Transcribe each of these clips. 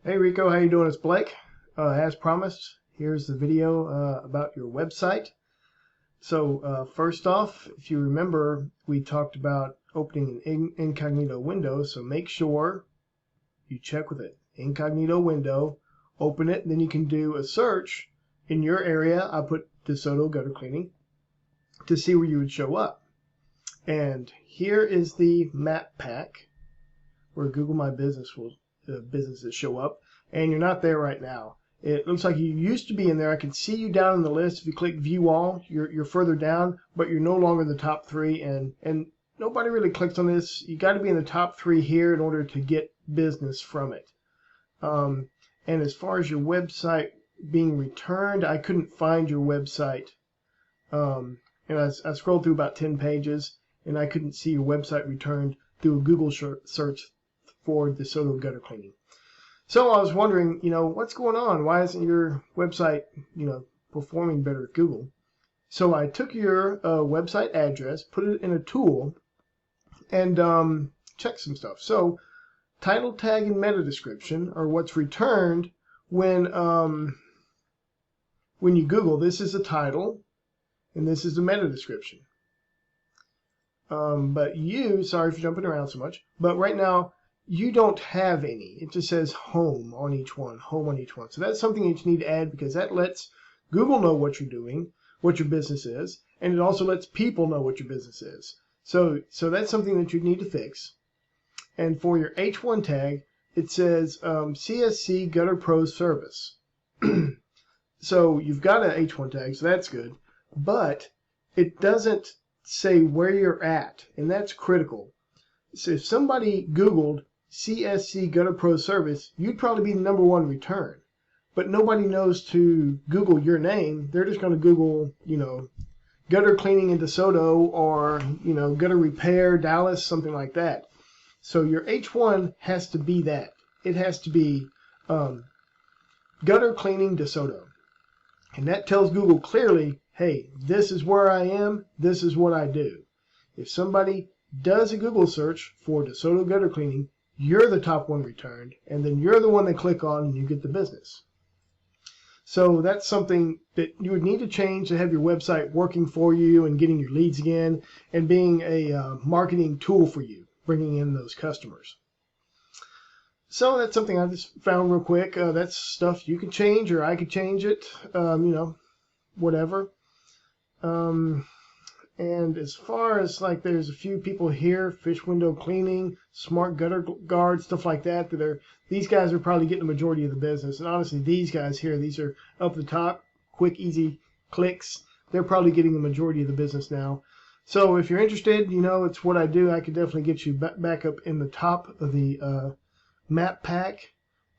Hey Rico, how you doing? It's Blake. As promised, here's the video about your website. So first off, if you remember, we talked about opening an incognito window, so make sure you check with it. Incognito window, open it, and then you can do a search in your area. I put DeSoto gutter cleaning to see where you would show up. And here is the map pack where Google My Business will businesses show up, and you're not there right now. It looks like you used to be in there. I can see you down in the list. If you click View All, you're further down, but you're no longer in the top 3, and nobody really clicks on this. You got to be in the top 3 here in order to get business from it. And as far as your website being returned, I couldn't find your website. And I scrolled through about 10 pages, and I couldn't see your website returned through a Google search for DeSoto gutter cleaning. So I was wondering, what's going on? Why isn't your website, performing better at Google? So I took your website address, put it in a tool, and checked some stuff. So title tag and meta description are what's returned when you Google. This is the title, and this is the meta description. But sorry for jumping around so much, but right now, you don't have any. It just says home on each one, home on each one. So that's something that you need to add, because that lets Google know what you're doing, what your business is, and it also lets people know what your business is. So that's something that you need to fix. And for your H1 tag, it says CSCGutterpro service. So you've got an H1 tag, so that's good, but it doesn't say where you're at, and that's critical. So if somebody Googled CSCGutterpro service, you'd probably be the #1 return. But nobody knows to Google your name. They're just going to Google, gutter cleaning in DeSoto, or, gutter repair Dallas, something like that. So your H1 has to be that. It has to be gutter cleaning DeSoto. And that tells Google clearly, hey, this is where I am, this is what I do. If somebody does a Google search for DeSoto gutter cleaning, you're the top 1 returned, and then you're the one they click on and you get the business. So that's something that you would need to change to have your website working for you and getting your leads again, and being a marketing tool for you, bringing in those customers. So that's something I just found real quick. That's stuff you can change, or I could change it, whatever. And as far as there's a few people here, fish window cleaning, smart gutter guard, stuff like that, these guys are probably getting the majority of the business. And honestly, these guys here, these are up the top, quick, easy clicks. They're probably getting the majority of the business now. So if you're interested, it's what I do. I could definitely get you back up in the top of the map pack,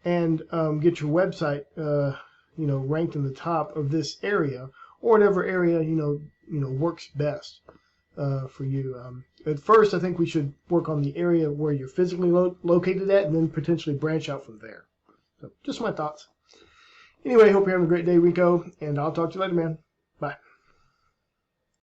and get your website, ranked in the top of this area, or whatever area works best for you. At first, I think we should work on the area where you're physically located at, and then potentially branch out from there. So just my thoughts. Anyway, hope you're having a great day, Rico, and I'll talk to you later, man.